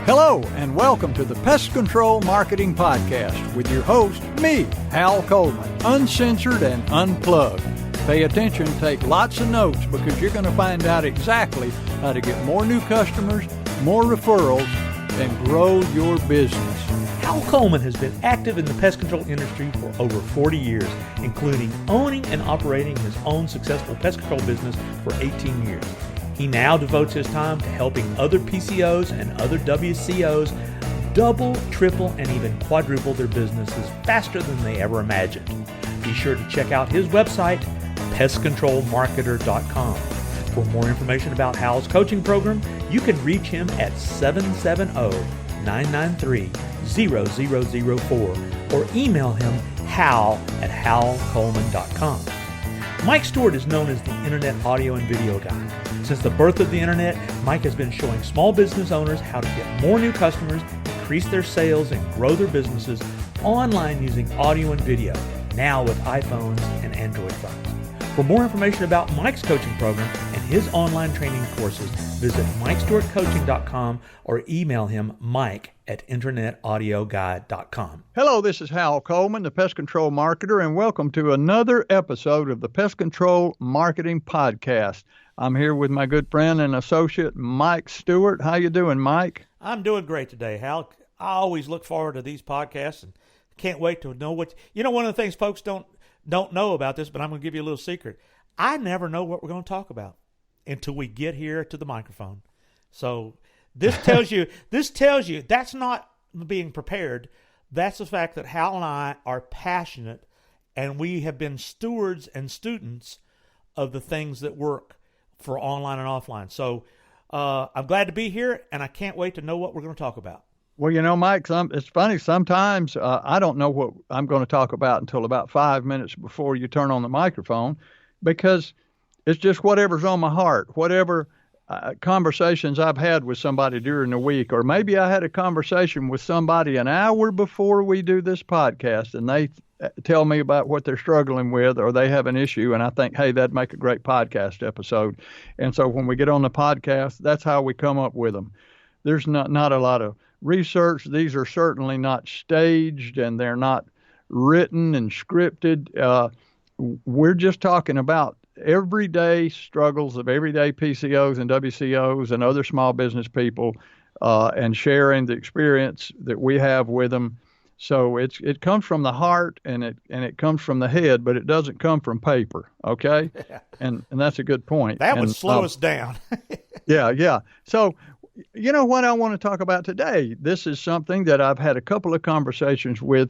Hello, and welcome to the Pest Control Marketing Podcast with your host, me, Hal Coleman, uncensored and unplugged. Pay attention, take lots of notes, because you're going to find out exactly how to get more new customers, more referrals, and grow your business. Hal Coleman has been active in the pest control industry for over 40 years, including owning and operating his own successful pest control business for 18 years. He now devotes his time to helping other PCOs and other WCOs double, triple, and even quadruple their businesses faster than they ever imagined. Be sure to check out his website, pestcontrolmarketer.com. For more information about Hal's coaching program, you can reach him at 770-993-0004 or email him hal@halcoleman.com. Mike Stewart is known as the Internet audio and video guy. Since the birth of the Internet, Mike has been showing small business owners how to get more new customers, increase their sales, and grow their businesses online using audio and video, now with iPhones and Android phones. For more information about Mike's coaching program and his online training courses, visit MikeStewartCoaching.com or email him mike@internetaudioguide.com. Hello, this is Hal Coleman, the Pest Control Marketer, and welcome to another episode of the Pest Control Marketing Podcast. I'm here with my good friend and associate, Mike Stewart. How you doing, Mike? I'm doing great today, Hal. I always look forward to these podcasts and can't wait to know what... You know, one of the things folks don't know about this, but I'm going to give you a little secret. I never know what we're going to talk about until we get here to the microphone. So this tells you that's not being prepared. That's the fact that Hal and I are passionate, and we have been stewards and students of the things that work for online and offline. So I'm glad to be here, and I can't wait to know what we're going to talk about. Well, you know, Mike, it's funny. Sometimes I don't know what I'm going to talk about until about 5 minutes before you turn on the microphone, because it's just whatever's on my heart, whatever conversations I've had with somebody during the week, or maybe I had a conversation with somebody an hour before we do this podcast, and they tell me about what they're struggling with, or they have an issue, and I think, hey, that'd make a great podcast episode. And so when we get on the podcast, that's how we come up with them. There's not a lot of research. These are certainly not staged, and they're not written and scripted. We're just talking about everyday struggles of everyday PCOs and WCOs and other small business people, and sharing the experience that we have with them. So it comes from the heart, and it comes from the head, but it doesn't come from paper. Okay, and that's a good point. That would slow us down. Yeah. So, you know what I want to talk about today? This is something that I've had a couple of conversations with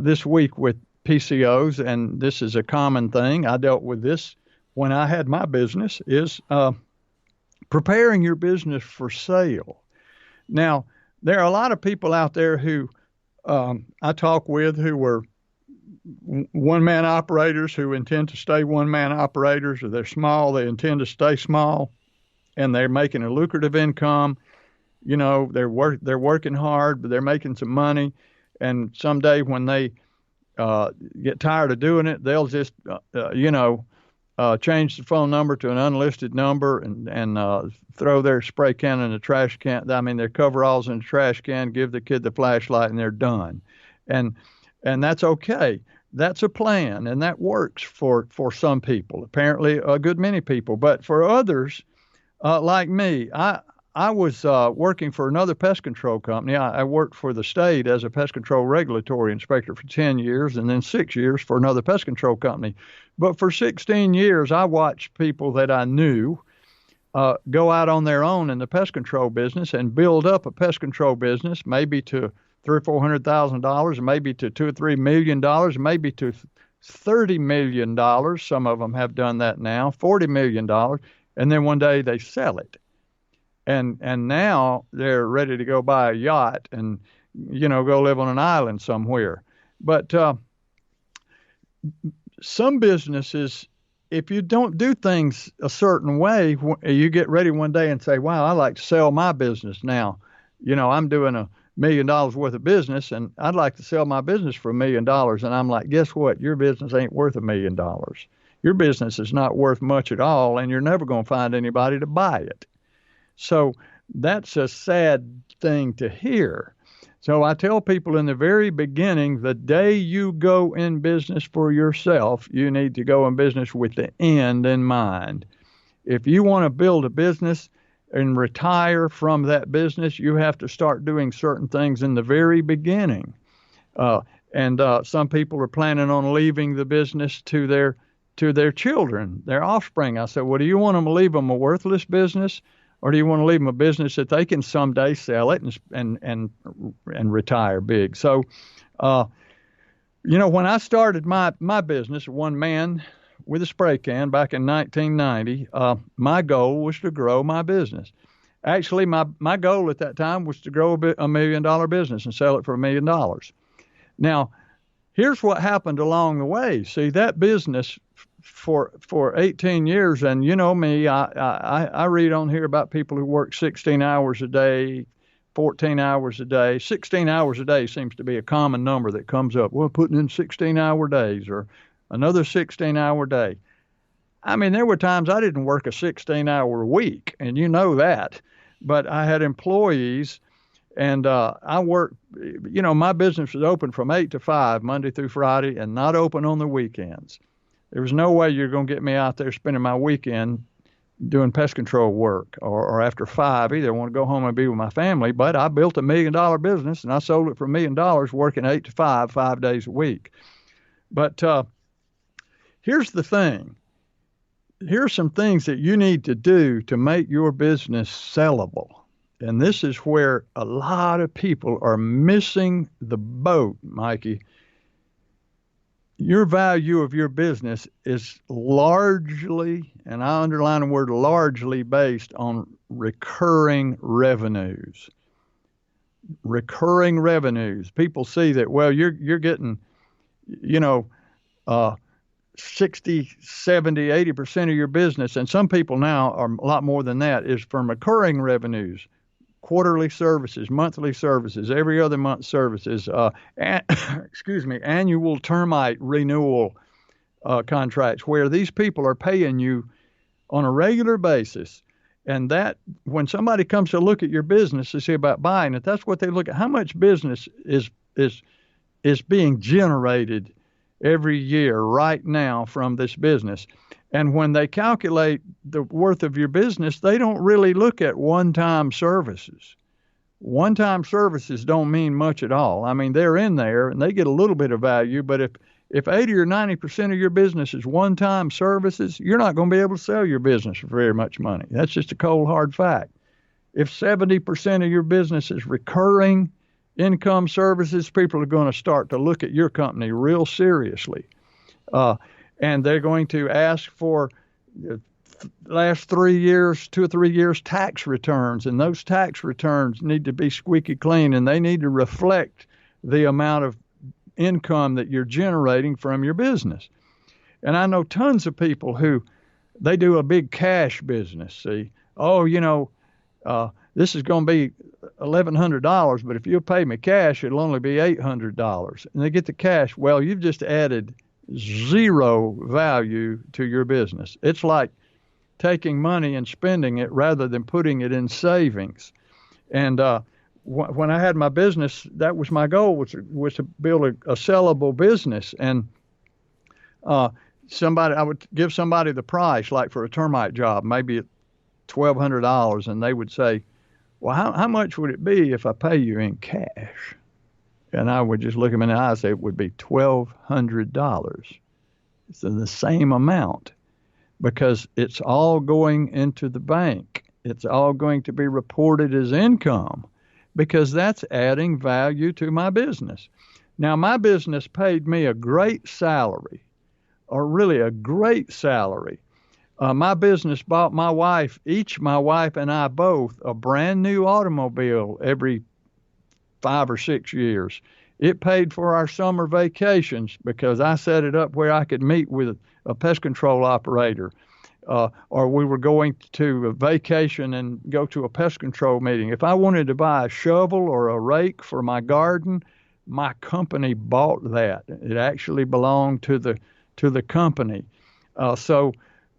this week with PCOs, and this is a common thing. I dealt with this when I had my business, is preparing your business for sale. Now, there are a lot of people out there who I talk with who were one-man operators who intend to stay one-man operators, or they're small, they intend to stay small, and they're making a lucrative income. You know, they're working hard, but they're making some money, and someday when they get tired of doing it, they'll just, change the phone number to an unlisted number and throw their spray can in the trash can. I mean, their coveralls in the trash can, give the kid the flashlight, and they're done. And that's okay. That's a plan, and that works for some people, apparently a good many people. But for others, like me, I was working for another pest control company. I worked for the state as a pest control regulatory inspector for 10 years, and then 6 years for another pest control company. But for 16 years, I watched people that I knew go out on their own in the pest control business and build up a pest control business, maybe to $300,000 or $400,000, maybe to $2 or $3 million, maybe to $30 million. Some of them have done that now, $40 million, and then one day they sell it. And now they're ready to go buy a yacht and, go live on an island somewhere. But some businesses, if you don't do things a certain way, you get ready one day and say, wow, I like to sell my business now. I'm doing $1 million worth of business, and I'd like to sell my business for $1 million. And I'm like, guess what? Your business ain't worth $1 million. your business is not worth much at all, and you're never going to find anybody to buy it. So that's a sad thing to hear. So I tell people in the very beginning, the day you go in business for yourself, you need to go in business with the end in mind. If you want to build a business and retire from that business, you have to start doing certain things in the very beginning. And some people are planning on leaving the business to their children, their offspring. I said, well, do you want them to leave them a worthless business, or do you want to leave them a business that they can someday sell it and retire big? So, when I started my business, one man with a spray can back in 1990, my goal was to grow my business. Actually, my goal at that time was to grow a $1 million business and sell it for $1 million. Now, here's what happened along the way. See, that business for 18 years, and you know me, I read on here about people who work 16 hours a day, 14 hours a day. 16 hours a day seems to be a common number that comes up. Well, putting in 16-hour days or another 16-hour day. I mean, there were times I didn't work a 16-hour week, and you know that. But I had employees, and I worked, my business was open from 8 to 5, Monday through Friday, and not open on the weekends. There was no way you're going to get me out there spending my weekend doing pest control work or after 5 either. I want to go home and be with my family. But I built $1 million business, and I sold it for $1 million working 8 to 5, 5 days a week. But here's the thing. Here's some things that you need to do to make your business sellable. And this is where a lot of people are missing the boat, Mikey. Your value of your business is largely, and I underline the word largely, based on recurring revenues. Recurring revenues. People see that, well, you're getting, 60, 70, 80% of your business, and some people now are a lot more than that, is from recurring revenues. Quarterly services, monthly services, every other month services, annual termite renewal contracts, where these people are paying you on a regular basis. And that, when somebody comes to look at your business to see about buying it, that's what they look at. How much business is being generated every year right now from this business? And when they calculate the worth of your business, they don't really look at one-time services. One-time services don't mean much at all. I mean, they're in there and they get a little bit of value, but if 80 or 90% of your business is one-time services, you're not going to be able to sell your business for very much money. That's just a cold, hard fact. If 70% of your business is recurring income services, people are going to start to look at your company real seriously. And they're going to ask for last 3 years, 2 or 3 years tax returns, and those tax returns need to be squeaky clean, and they need to reflect the amount of income that you're generating from your business. And I know tons of people who they do a big cash business. See, this is going to be $1,100, but if you'll pay me cash, it'll only be $800. And they get the cash. Well, you've just added zero value to your business. It's like taking money and spending it rather than putting it in savings. And when I had my business, that was my goal, was to build a sellable business. And I would give somebody the price, like for a termite job, maybe at $1,200, and they would say, well, how much would it be if I pay you in cash? And I would just look them in the eye and say it would be $1,200. It's the same amount because it's all going into the bank. It's all going to be reported as income because that's adding value to my business. Now, my business paid me a great salary, or really a great salary. My business bought my wife and I both, a brand new automobile every 5 or 6 years. It paid for our summer vacations because I set it up where I could meet with a pest control operator, or we were going to a vacation and go to a pest control meeting. If I wanted to buy a shovel or a rake for my garden, my company bought that. It actually belonged to the company. So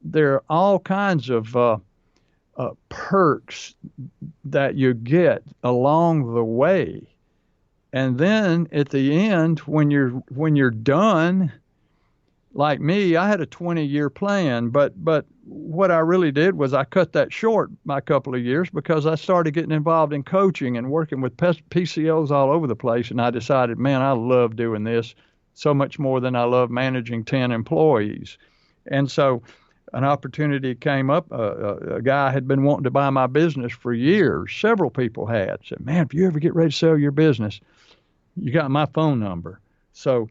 there are all kinds of perks that you get along the way. And then at the end, when you're done, like me, I had a 20-year plan, but what I really did was I cut that short by a couple of years because I started getting involved in coaching and working with PCOs all over the place, and I decided, man, I love doing this so much more than I love managing 10 employees. And so an opportunity came up. A guy had been wanting to buy my business for years. Several people had said, man, if you ever get ready to sell your business, you got my phone number. So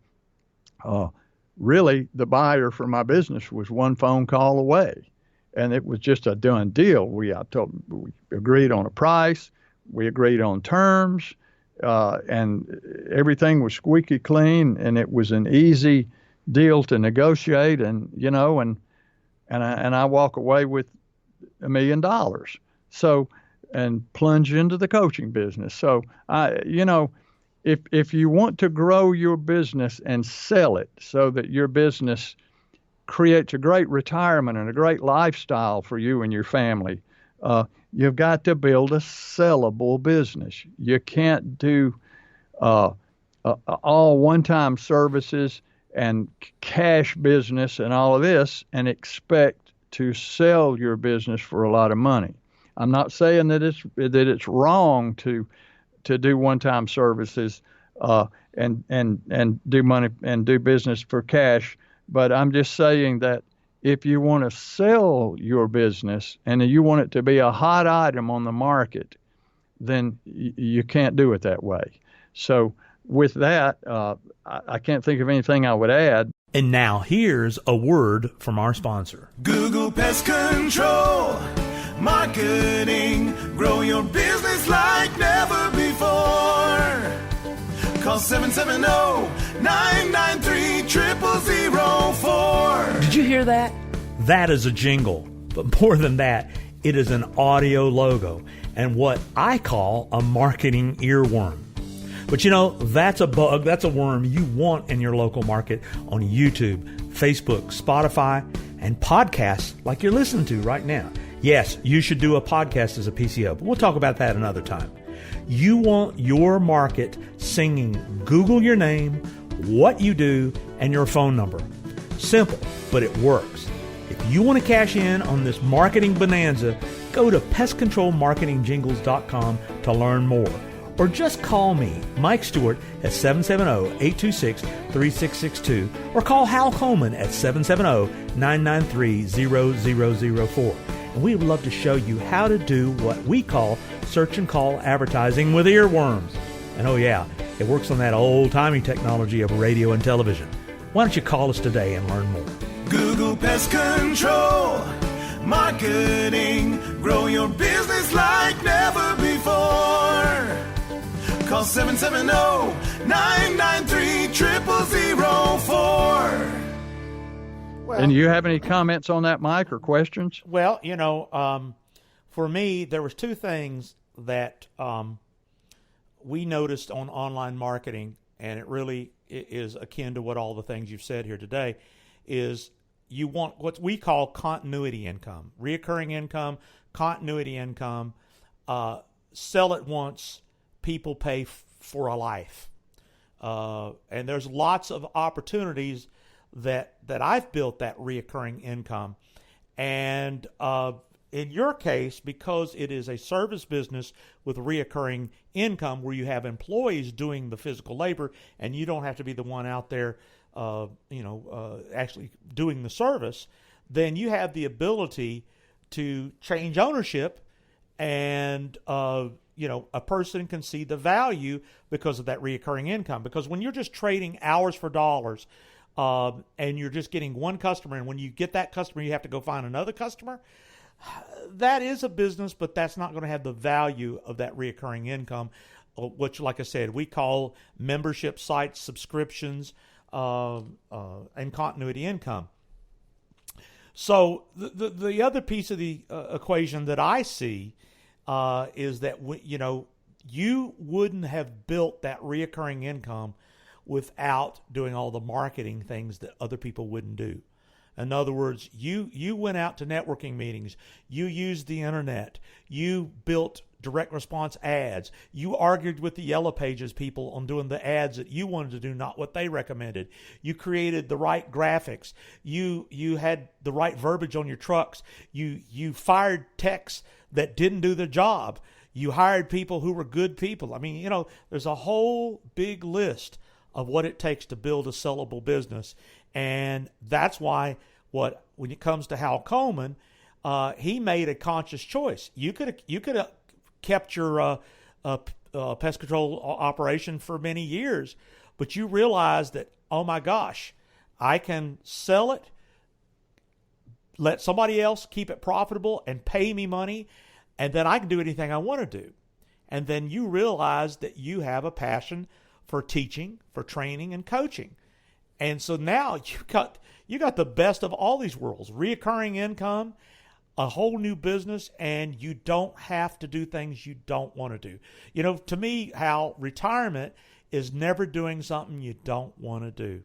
really, the buyer for my business was one phone call away, and it was just a done deal. We agreed on a price, we agreed on terms, and everything was squeaky clean, and it was an easy deal to negotiate. And I walk away with $1 million. So, and plunge into the coaching business. So if you want to grow your business and sell it so that your business creates a great retirement and a great lifestyle for you and your family, you've got to build a sellable business. You can't do all one-time services and cash business and all of this and expect to sell your business for a lot of money. I'm not saying that it's wrong to do one-time services and do money and do business for cash, but I'm just saying that if you want to sell your business and you want it to be a hot item on the market, then you can't do it that way. So with that, I can't think of anything I would add. And now here's a word from our sponsor. Google Pest Control Marketing. Grow your business like never before. Call 770-993-0004. Did you hear that? That is a jingle. But more than that, it is an audio logo and what I call a marketing earworm. But that's a bug, that's a worm you want in your local market on YouTube, Facebook, Spotify, and podcasts like you're listening to right now. Yes, you should do a podcast as a PCO, but we'll talk about that another time. You want your market singing Google your name, what you do, and your phone number. Simple, but it works. If you want to cash in on this marketing bonanza, go to pestcontrolmarketingjingles.com to learn more. Or just call me, Mike Stewart, at 770-826-3662, or call Hal Coleman at 770-993-0004. And we would love to show you how to do what we call search and call advertising with earworms. And oh yeah, it works on that old-timey technology of radio and television. Why don't you call us today and learn more? Google Pest Control Marketing. Grow your business like never before. Call 770-993-0004. And you have any comments on that, Mike, or questions? Well, for me, there was two things that we noticed on online marketing, and it really is akin to what all the things you've said here today, is you want what we call continuity income, reoccurring income, continuity income, sell it once, people pay for a life. And there's lots of opportunities that I've built that reoccurring income. And in your case, because it is a service business with reoccurring income where you have employees doing the physical labor and you don't have to be the one out there actually doing the service, then you have the ability to change ownership and a person can see the value because of that reoccurring income. Because when you're just trading hours for dollars, and you're just getting one customer, and when you get that customer, you have to go find another customer, that is a business, but that's not going to have the value of that reoccurring income, which, like I said, we call membership sites, subscriptions, and continuity income. So the other piece of the equation that I see is that you wouldn't have built that reoccurring income without doing all the marketing things that other people wouldn't do. In other words, you went out to networking meetings, you used the internet, you built direct response ads, you argued with the Yellow Pages people on doing the ads that you wanted to do, not what they recommended. You created the right graphics. You had the right verbiage on your trucks. You fired techs that didn't do the job. You hired people who were good people. I mean, you know, there's a whole big list of what it takes to build a sellable business. And that's why when it comes to Hal Coleman, he made a conscious choice. You could have kept your pest control operation for many years, but you realized that, oh my gosh, I can sell it, let somebody else keep it profitable and pay me money, and then I can do anything I want to do. And then you realize that you have a passion for teaching, for training, and coaching. And so now you got the best of all these worlds: reoccurring income, a whole new business, and you don't have to do things you don't want to do. You know, to me, Hal, retirement is never doing something you don't want to do.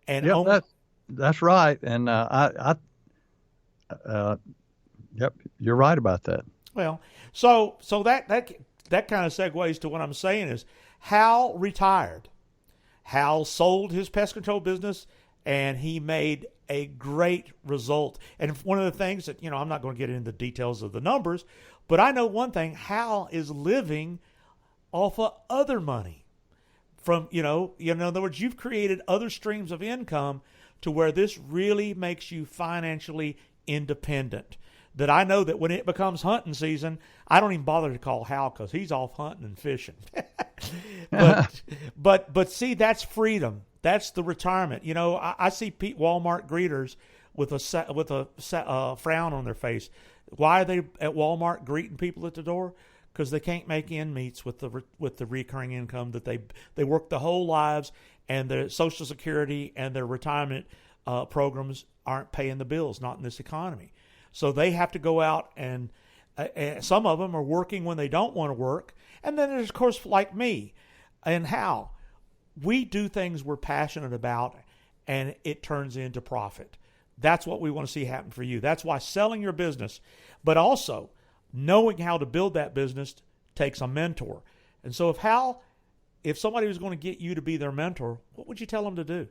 And that's right. And yep, you're right about that. Well, so that kind of segues to what I'm saying is Hal retired. Hal sold his pest control business, and he made a great result. And one of the things that, you know, I'm not going to get into the details of the numbers, but I know one thing: Hal is living off of other money. From, in other words, you've created other streams of income to where this really makes you financially independent. That I know that when it becomes hunting season, I don't even bother to call Hal because he's off hunting and fishing. but see, that's freedom. That's the retirement. You know, I see Walmart greeters with a frown on their face. Why are they at Walmart greeting people at the door? Because they can't make ends meet with the recurring income that they work the whole lives, and their Social Security and their retirement programs aren't paying the bills, not in this economy. So they have to go out, and some of them are working when they don't want to work. And then there's, of course, like me and Hal. We do things we're passionate about, and it turns into profit. That's what we want to see happen for you. That's why selling your business, but also knowing how to build that business, takes a mentor. And so if somebody was going to get you to be their mentor, what would you tell them to do?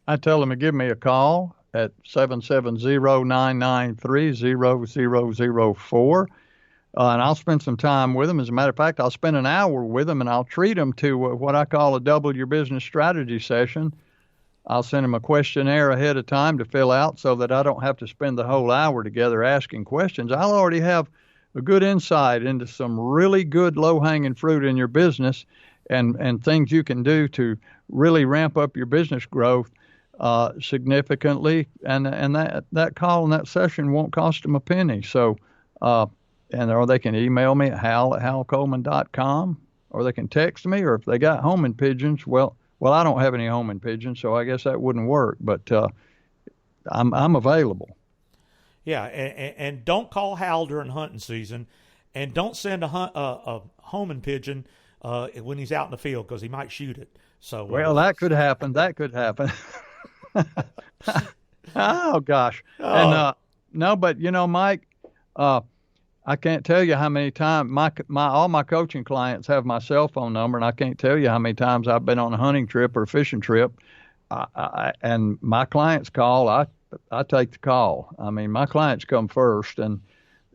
I tell them to give me a call at 770-993-0004. And I'll spend some time with them. As a matter of fact, I'll spend an hour with them, and I'll treat them to what I call a double your business strategy session. I'll send them a questionnaire ahead of time to fill out so that I don't have to spend the whole hour together asking questions. I'll already have a good insight into some really good low-hanging fruit in your business and things you can do to really ramp up your business growth significantly. And that call and that session won't cost them a penny. So, or they can email me at hal@halcoleman.com, or they can text me, or if they got homing pigeons, well, I don't have any homing pigeons, so I guess that wouldn't work, but I'm available. Yeah, and don't call Hal during hunting season, and don't send a homing pigeon when he's out in the field, because he might shoot it. So well, that could happen. Oh gosh. And no, but Mike, I can't tell you how many times all my coaching clients have my cell phone number, and I can't tell you how many times I've been on a hunting trip or a fishing trip, and my clients call. I take the call. I mean, my clients come first, and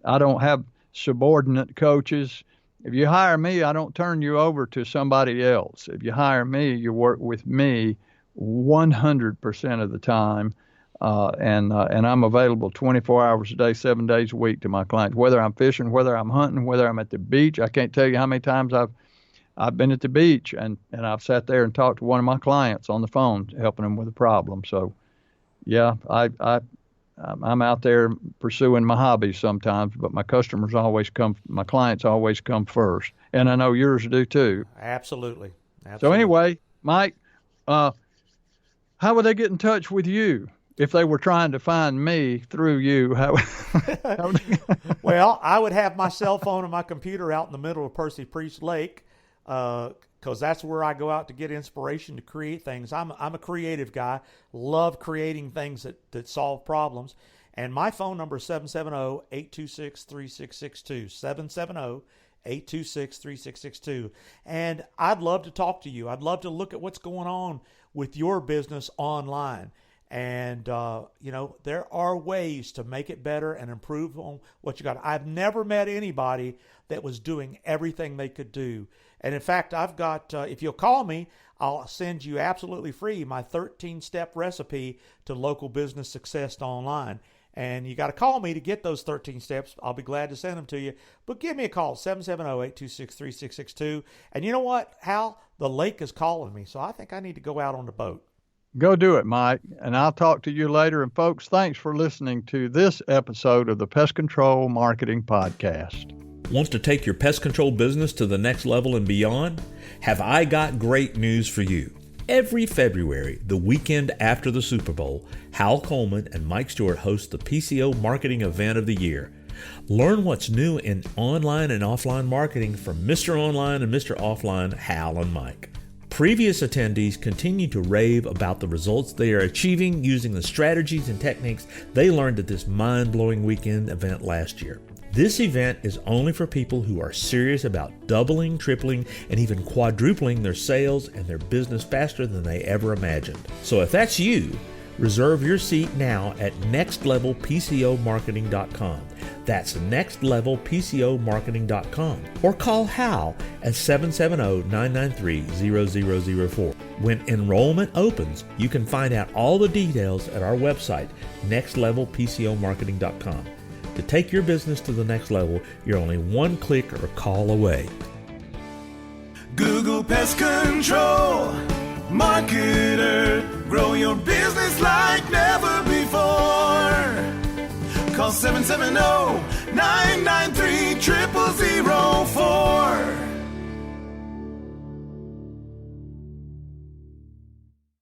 I don't have subordinate coaches. If you hire me, I don't turn you over to somebody else. If you hire me, you work with me 100% of the time. And I'm available 24 hours a day, 7 days a week to my clients, whether I'm fishing, whether I'm hunting, whether I'm at the beach. I can't tell you how many times I've been at the beach and I've sat there and talked to one of my clients on the phone, helping them with a problem. So, yeah, I'm out there pursuing my hobbies sometimes, but my clients always come first. And I know yours do too. Absolutely. So anyway, Mike, how would they get in touch with you? If they were trying to find me through you, well, I would have my cell phone and my computer out in the middle of Percy Priest Lake, because that's where I go out to get inspiration to create things. I'm a creative guy, love creating things that solve problems. And my phone number is 770-826-3662, 770-826-3662. And I'd love to talk to you. I'd love to look at what's going on with your business online. And, there are ways to make it better and improve on what you got. I've never met anybody that was doing everything they could do. And in fact, I've got, if you'll call me, I'll send you absolutely free my 13-step recipe to local business success online. And you got to call me to get those 13 steps. I'll be glad to send them to you. But give me a call, 770-826-3662. And you know what, Hal? The lake is calling me, so I think I need to go out on the boat. Go do it, Mike, and I'll talk to you later. And folks, thanks for listening to this episode of the Pest Control Marketing Podcast. Wants to take your pest control business to the next level and beyond? Have I got great news for you? Every February, the weekend after the Super Bowl, Hal Coleman and Mike Stewart host the PCO Marketing Event of the Year. Learn what's new in online and offline marketing from Mr. Online and Mr. Offline, Hal and Mike. Previous attendees continue to rave about the results they are achieving using the strategies and techniques they learned at this mind-blowing weekend event last year. This event is only for people who are serious about doubling, tripling, and even quadrupling their sales and their business faster than they ever imagined. So if that's you, reserve your seat now at nextlevelpcomarketing.com. That's nextlevelpcomarketing.com. Or call Hal at 770-993-0004. When enrollment opens, you can find out all the details at our website, nextlevelpcomarketing.com. To take your business to the next level, you're only one click or a call away. Google Pest Control, marketer, grow your business like never before. Call 770-993